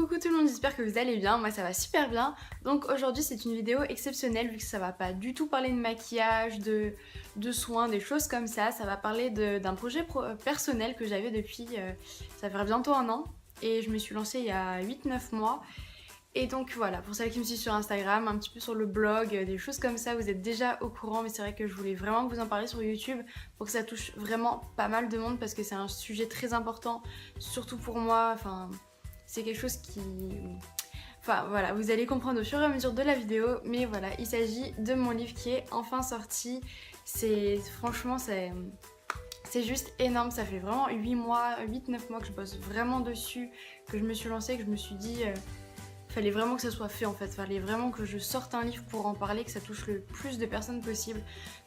Coucou tout le monde, j'espère que vous allez bien, moi ça va super bien. Donc aujourd'hui c'est une vidéo exceptionnelle vu que ça va pas du tout parler de maquillage, de soins, des choses comme ça. Ça va parler d'un projet personnel que j'avais depuis, ça fait bientôt un an. Et je me suis lancée il y a 8-9 mois. Et donc voilà, pour celles qui me suivent sur Instagram, un petit peu sur le blog, des choses comme ça, vous êtes déjà au courant. Mais c'est vrai que je voulais vraiment vous en parler sur YouTube pour que ça touche vraiment pas mal de monde parce que c'est un sujet très important, surtout pour moi. Enfin, c'est quelque chose qui... Enfin voilà, vous allez comprendre au fur et à mesure de la vidéo, mais voilà, il s'agit de mon livre qui est enfin sorti. Franchement, c'est juste énorme, ça fait vraiment 8 mois, 8-9 mois que je bosse vraiment dessus, que je me suis lancée, que je me suis dit... fallait vraiment que ça soit fait en fait, fallait vraiment que je sorte un livre pour en parler, que ça touche le plus de personnes possible.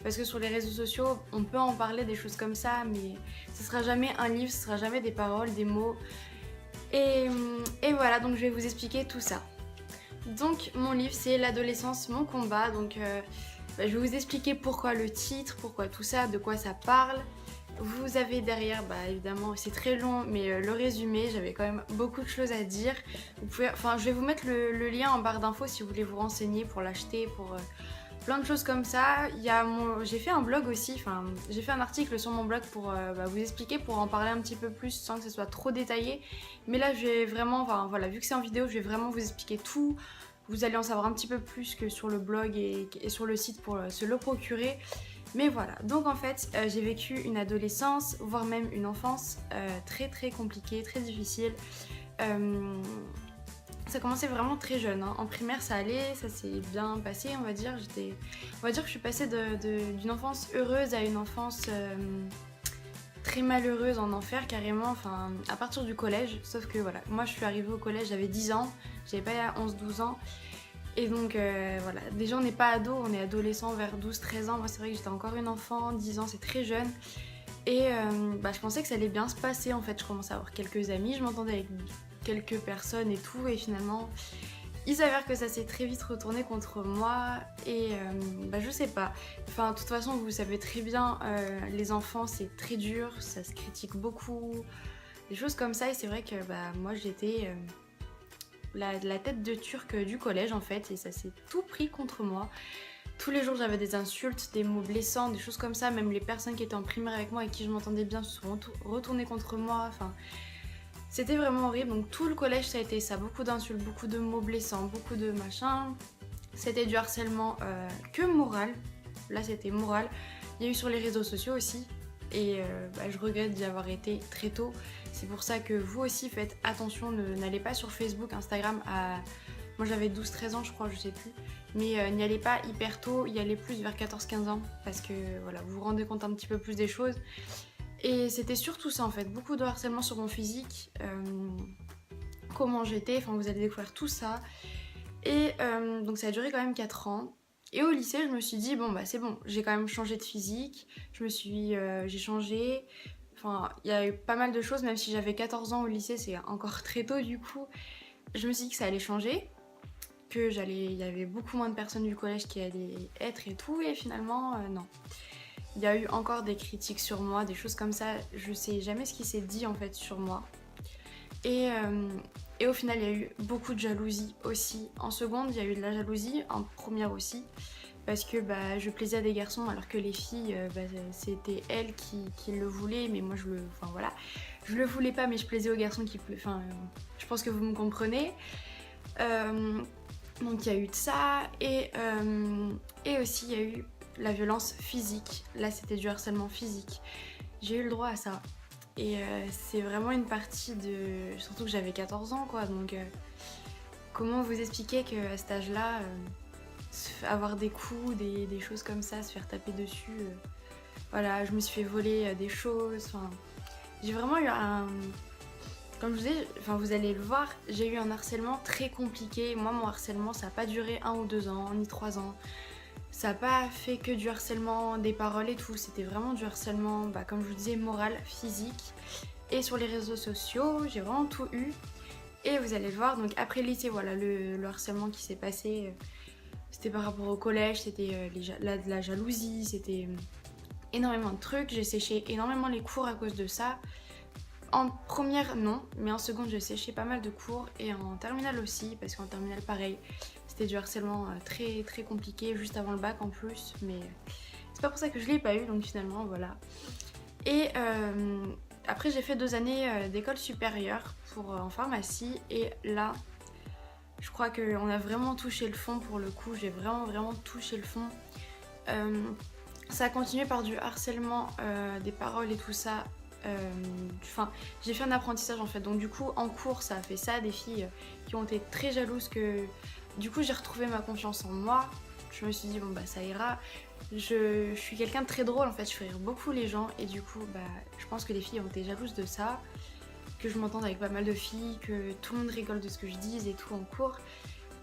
Parce que sur les réseaux sociaux, on peut en parler des choses comme ça, mais ce sera jamais un livre, ce sera jamais des paroles, des mots. Et voilà, donc je vais vous expliquer tout ça. Donc mon livre c'est L'adolescence, mon combat. Donc je vais vous expliquer pourquoi le titre, pourquoi tout ça, de quoi ça parle. Vous avez derrière, évidemment c'est très long, mais le résumé, j'avais quand même beaucoup de choses à dire. Je vais vous mettre le lien en barre d'infos si vous voulez vous renseigner pour l'acheter, pour plein de choses comme ça. J'ai fait un blog aussi, j'ai fait un article sur mon blog pour vous expliquer, pour en parler un petit peu plus sans que ce soit trop détaillé. Mais là je vais vraiment, vu que c'est en vidéo, je vais vraiment vous expliquer tout. Vous allez en savoir un petit peu plus que sur le blog et sur le site pour se le procurer. Mais voilà, donc en fait j'ai vécu une adolescence, voire même une enfance très très compliquée, très difficile. Ça commençait vraiment très jeune, hein. En primaire ça allait, ça s'est bien passé on va dire. On va dire que je suis passée d'une enfance heureuse à une enfance très malheureuse, en enfer carrément, à partir du collège. Sauf que voilà, moi je suis arrivée au collège, j'avais 10 ans, j'avais pas 11-12 ans. Et donc voilà, déjà on n'est pas ado, on est adolescent vers 12-13 ans. Moi c'est vrai que j'étais encore une enfant, 10 ans c'est très jeune. Et je pensais que ça allait bien se passer en fait. Je commençais à avoir quelques amis, je m'entendais avec quelques personnes et tout. Et finalement, il s'avère que ça s'est très vite retourné contre moi. Et je sais pas. Enfin, de toute façon, vous savez très bien, les enfants c'est très dur, ça se critique beaucoup. Des choses comme ça. Et c'est vrai que moi j'étais la tête de turc du collège en fait. Et ça s'est tout pris contre moi. Tous les jours j'avais des insultes, des mots blessants, des choses comme ça. Même les personnes qui étaient en primaire avec moi et qui je m'entendais bien se sont retournées contre moi. C'était vraiment horrible. Donc tout le collège ça a été ça, beaucoup d'insultes, beaucoup de mots blessants, beaucoup de machin. C'était du harcèlement que moral. Là c'était moral. Il y a eu sur les réseaux sociaux aussi. Et je regrette d'y avoir été très tôt. C'est pour ça que vous aussi faites attention, n'allez pas sur Facebook, Instagram à... Moi j'avais 12-13 ans je crois, je sais plus. Mais n'y allez pas hyper tôt, y allez plus vers 14-15 ans. Parce que voilà, vous vous rendez compte un petit peu plus des choses. Et c'était surtout ça en fait, beaucoup de harcèlement sur mon physique. Comment j'étais, vous allez découvrir tout ça. Et donc ça a duré quand même 4 ans. Et au lycée je me suis dit c'est bon, j'ai quand même changé de physique. J'ai changé. Il y a eu pas mal de choses, même si j'avais 14 ans au lycée, c'est encore très tôt du coup. Je me suis dit que ça allait changer, il y avait beaucoup moins de personnes du collège qui allaient être et tout, et finalement non. Il y a eu encore des critiques sur moi, des choses comme ça, je sais jamais ce qui s'est dit en fait sur moi. Et au final il y a eu beaucoup de jalousie aussi. En seconde il y a eu de la jalousie, en première aussi. Parce que je plaisais à des garçons alors que les filles, c'était elles qui le voulaient, mais moi je le voulais pas, mais je plaisais aux garçons je pense que vous me comprenez. Donc il y a eu de ça, et aussi il y a eu la violence physique. Là c'était du harcèlement physique. J'ai eu le droit à ça. Et c'est vraiment une partie de... Surtout que j'avais 14 ans quoi, donc comment vous expliquer qu'à cet âge-là... avoir des coups, des choses comme ça, se faire taper dessus. Voilà, je me suis fait voler des choses. J'ai vraiment eu comme je vous disais, vous allez le voir, j'ai eu un harcèlement très compliqué. Moi, mon harcèlement, ça n'a pas duré 1 ou 2 ans, ni 3 ans. Ça n'a pas fait que du harcèlement des paroles et tout. C'était vraiment du harcèlement, comme je vous disais, moral, physique. Et sur les réseaux sociaux, j'ai vraiment tout eu. Et vous allez le voir, donc après le lycée, voilà, le harcèlement qui s'est passé... C'était par rapport au collège, c'était de la jalousie, c'était énormément de trucs. J'ai séché énormément les cours à cause de ça. En première, non, mais en seconde, j'ai séché pas mal de cours et en terminale aussi, parce qu'en terminale, pareil, c'était du harcèlement très très compliqué, juste avant le bac en plus, mais c'est pas pour ça que je l'ai pas eu, donc finalement, voilà. Et après, j'ai fait 2 années d'école supérieure en pharmacie, et là, je crois qu'on a vraiment touché le fond pour le coup, j'ai vraiment touché le fond. Ça a continué par du harcèlement, des paroles et tout ça. Enfin, j'ai fait un apprentissage en fait, donc du coup en cours ça a fait ça, des filles qui ont été très jalouses que du coup j'ai retrouvé ma confiance en moi. Je me suis dit bon bah ça ira. Je suis quelqu'un de très drôle en fait, je fais rire beaucoup les gens et du coup bah je pense que les filles ont été jalouses de ça, que je m'entende avec pas mal de filles, que tout le monde rigole de ce que je dis et tout en cours.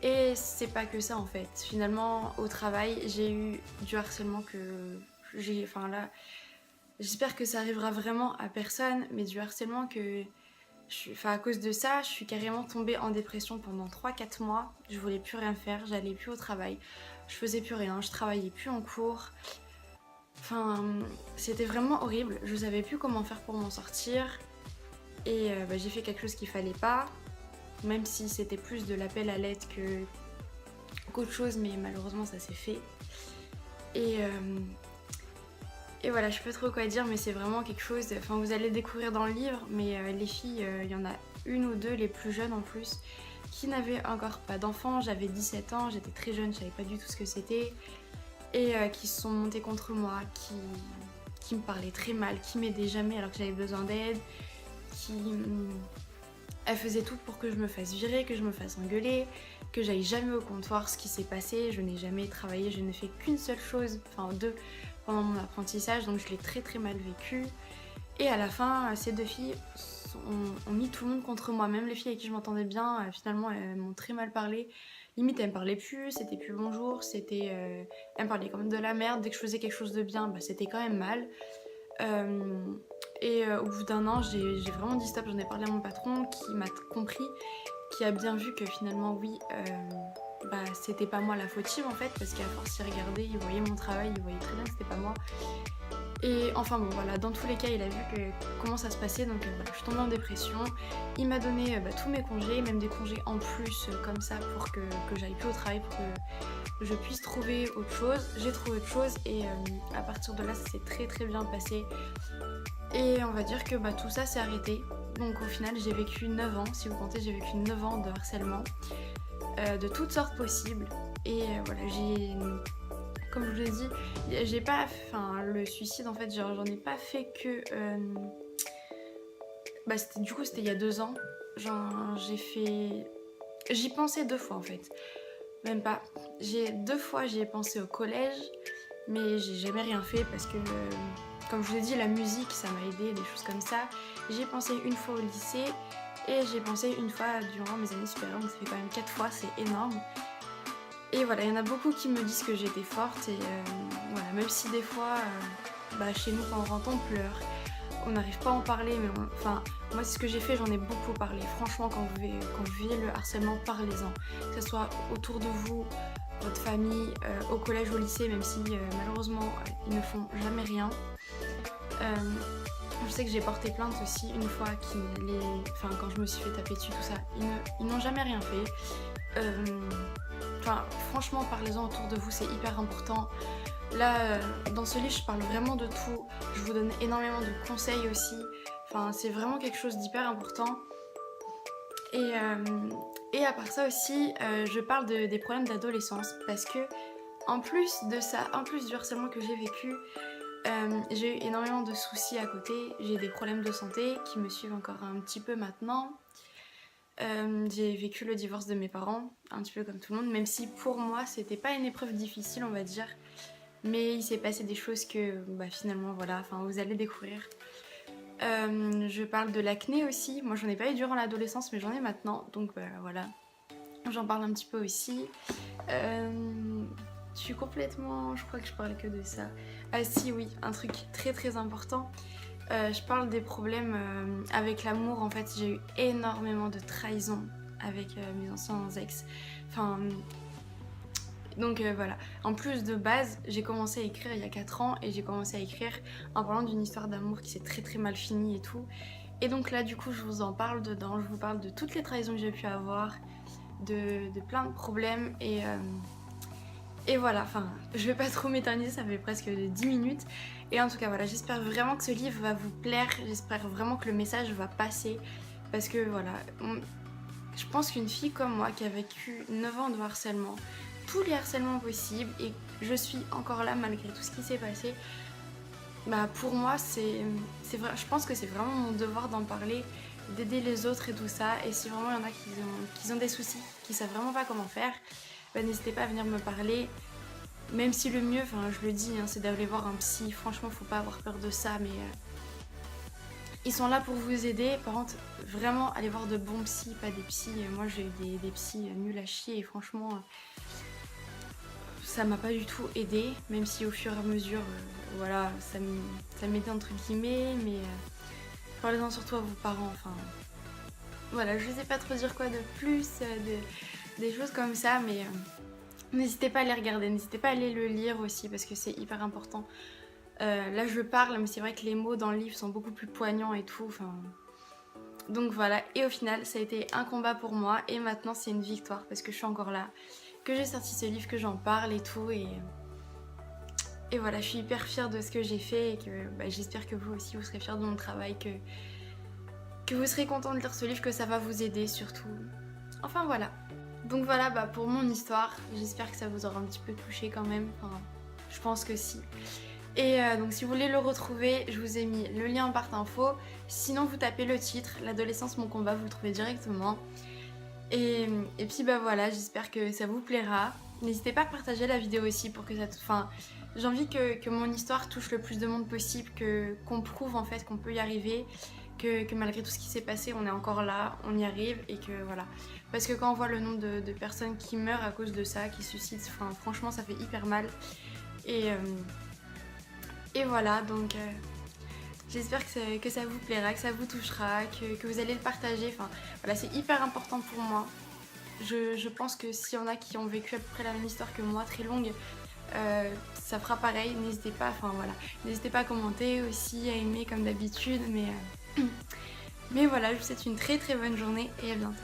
Et c'est pas que ça en fait. Finalement, au travail, j'ai eu du harcèlement que j'ai. Enfin là, j'espère que ça arrivera vraiment à personne, mais du harcèlement que. Enfin, à cause de ça, je suis carrément tombée en dépression pendant 3 4 mois. Je voulais plus rien faire, j'allais plus au travail, je faisais plus rien, je travaillais plus en cours. Enfin, c'était vraiment horrible. Je savais plus comment faire pour m'en sortir. Et bah, j'ai fait quelque chose qu'il fallait pas, même si c'était plus de l'appel à l'aide qu'autre chose, mais malheureusement ça s'est fait. Et, et voilà, je sais pas trop quoi dire, mais c'est vraiment quelque chose. Enfin, vous allez découvrir dans le livre, mais les filles, il y en a une ou deux, les plus jeunes en plus, qui n'avaient encore pas d'enfants. J'avais 17 ans, j'étais très jeune, je savais pas du tout ce que c'était. Et qui se sont montées contre moi, qui me parlaient très mal, qui m'aidaient jamais alors que j'avais besoin d'aide, qui. Elle faisait tout pour que je me fasse virer, que je me fasse engueuler, que j'aille jamais au comptoir. Ce qui s'est passé, je n'ai jamais travaillé, je ne fais qu'une seule chose, enfin deux, pendant mon apprentissage, donc je l'ai très très mal vécu. Et à la fin, ces deux filles ont mis tout le monde contre moi, même les filles avec qui je m'entendais bien, finalement elles m'ont très mal parlé. Limite elles me parlaient plus, c'était plus bonjour, elles me parlaient quand même de la merde. Dès que je faisais quelque chose de bien, bah, c'était quand même mal. Et au bout d'un an, j'ai vraiment dit stop, j'en ai parlé à mon patron qui m'a compris, qui a bien vu que finalement, oui, bah, c'était pas moi la fautive en fait, parce qu'à force il regardait, il voyait mon travail, il voyait très bien que c'était pas moi. Et enfin bon, voilà, dans tous les cas, il a vu comment ça se passait, donc voilà, je suis tombée en dépression. Il m'a donné tous mes congés, même des congés en plus, comme ça, pour que j'aille plus au travail, pour que je puisse trouver autre chose. J'ai trouvé autre chose, et à partir de là, ça s'est très très bien passé. Et on va dire que bah, tout ça s'est arrêté. Donc au final, j'ai vécu 9 ans, si vous comptez, j'ai vécu 9 ans de harcèlement, de toutes sortes possibles. Et voilà, comme je vous l'ai dit, j'ai pas. Enfin, le suicide, en fait, j'en ai pas fait que. Bah, du coup, c'était il y a 2 ans. J'ai fait. J'y pensais 2 fois, en fait. Même pas. 2 fois, j'y ai pensé au collège, mais j'ai jamais rien fait parce que. Comme je vous ai dit, la musique, ça m'a aidé, des choses comme ça. J'y ai pensé une fois au lycée et j'ai pensé une fois durant mes années supérieures, donc ça fait quand même 4 fois, c'est énorme. Et voilà, il y en a beaucoup qui me disent que j'étais forte et voilà, même si des fois, bah, chez nous quand on rentre on pleure, on n'arrive pas à en parler, mais enfin, moi c'est ce que j'ai fait, j'en ai beaucoup parlé. Franchement, quand vous vivez le harcèlement, parlez-en. Que ce soit autour de vous, votre famille, au collège, au lycée, même si malheureusement ils ne font jamais rien. Je sais que j'ai porté plainte aussi une fois quand je me suis fait taper dessus, tout ça. Ils n'ont jamais rien fait. Franchement, parlez-en autour de vous, c'est hyper important. Là, dans ce livre, je parle vraiment de tout. Je vous donne énormément de conseils aussi. Enfin, c'est vraiment quelque chose d'hyper important. Et à part ça aussi, je parle des problèmes d'adolescence parce que, en plus de ça, en plus du harcèlement que j'ai vécu, j'ai eu énormément de soucis à côté. J'ai des problèmes de santé qui me suivent encore un petit peu maintenant. J'ai vécu le divorce de mes parents, un petit peu comme tout le monde, même si pour moi c'était pas une épreuve difficile, on va dire. Mais il s'est passé des choses que bah, finalement, voilà, vous allez découvrir. Je parle de l'acné aussi. Moi j'en ai pas eu durant l'adolescence, mais j'en ai maintenant, donc bah, voilà. J'en parle un petit peu aussi. Je suis complètement. Je crois que je parlais que de ça. Ah si, oui, un truc très très important. Je parle des problèmes avec l'amour. En fait, j'ai eu énormément de trahison avec mes anciens ex. Donc voilà. En plus de base, j'ai commencé à écrire il y a 4 ans et j'ai commencé à écrire en parlant d'une histoire d'amour qui s'est très très mal finie et tout. Et donc là du coup je vous en parle dedans, je vous parle de toutes les trahisons que j'ai pu avoir, de plein de problèmes et voilà, enfin je vais pas trop m'éterniser, ça fait presque 10 minutes. Et en tout cas voilà, j'espère vraiment que ce livre va vous plaire, j'espère vraiment que le message va passer. Parce que voilà, je pense qu'une fille comme moi qui a vécu 9 ans de harcèlement, tous les harcèlements possibles, et je suis encore là malgré tout ce qui s'est passé, bah pour moi c'est vrai, je pense que c'est vraiment mon devoir d'en parler, d'aider les autres et tout ça. Et si vraiment il y en a qui ont des soucis, qui savent vraiment pas comment faire, bah n'hésitez pas à venir me parler. Même si le mieux, enfin je le dis, hein, c'est d'aller voir un psy, franchement faut pas avoir peur de ça, mais ils sont là pour vous aider. Par contre, vraiment allez voir de bons psys, pas des psys. Moi j'ai eu des psys nuls à chier et franchement ça m'a pas du tout aidé, même si au fur et à mesure, voilà, ça m'aidait entre guillemets, mais parlez-en surtout à vos parents, enfin voilà, je sais pas trop dire quoi de plus, des choses comme ça, mais n'hésitez pas à les regarder, n'hésitez pas à aller le lire aussi parce que c'est hyper important. Là je parle, mais c'est vrai que les mots dans le livre sont beaucoup plus poignants et tout, enfin... Donc voilà, et au final ça a été un combat pour moi et maintenant c'est une victoire parce que je suis encore là, que j'ai sorti ce livre, que j'en parle et tout, et voilà, je suis hyper fière de ce que j'ai fait et que bah, j'espère que vous aussi vous serez fiers de mon travail, que vous serez content de lire ce livre, que ça va vous aider surtout. Enfin voilà. Donc voilà bah, pour mon histoire, j'espère que ça vous aura un petit peu touché quand même, enfin je pense que si. Et donc si vous voulez le retrouver, je vous ai mis le lien en barre d'infos. Sinon vous tapez le titre, l'adolescence mon combat, vous le trouvez directement. Et puis bah voilà, j'espère que ça vous plaira. N'hésitez pas à partager la vidéo aussi pour que ça... Enfin, j'ai envie que mon histoire touche le plus de monde possible, qu'on prouve en fait qu'on peut y arriver, que malgré tout ce qui s'est passé, on est encore là, on y arrive et que voilà. Parce que quand on voit le nombre de personnes qui meurent à cause de ça, qui se suicident, enfin, franchement ça fait hyper mal. Et voilà, donc j'espère que ça vous plaira, que ça vous touchera, que vous allez le partager. Enfin, voilà, c'est hyper important pour moi. Je pense que s'il y en a qui ont vécu à peu près la même histoire que moi, très longue, ça fera pareil. N'hésitez pas, enfin voilà, n'hésitez pas à commenter aussi, à aimer comme d'habitude. Mais voilà, je vous souhaite une très très bonne journée et à bientôt.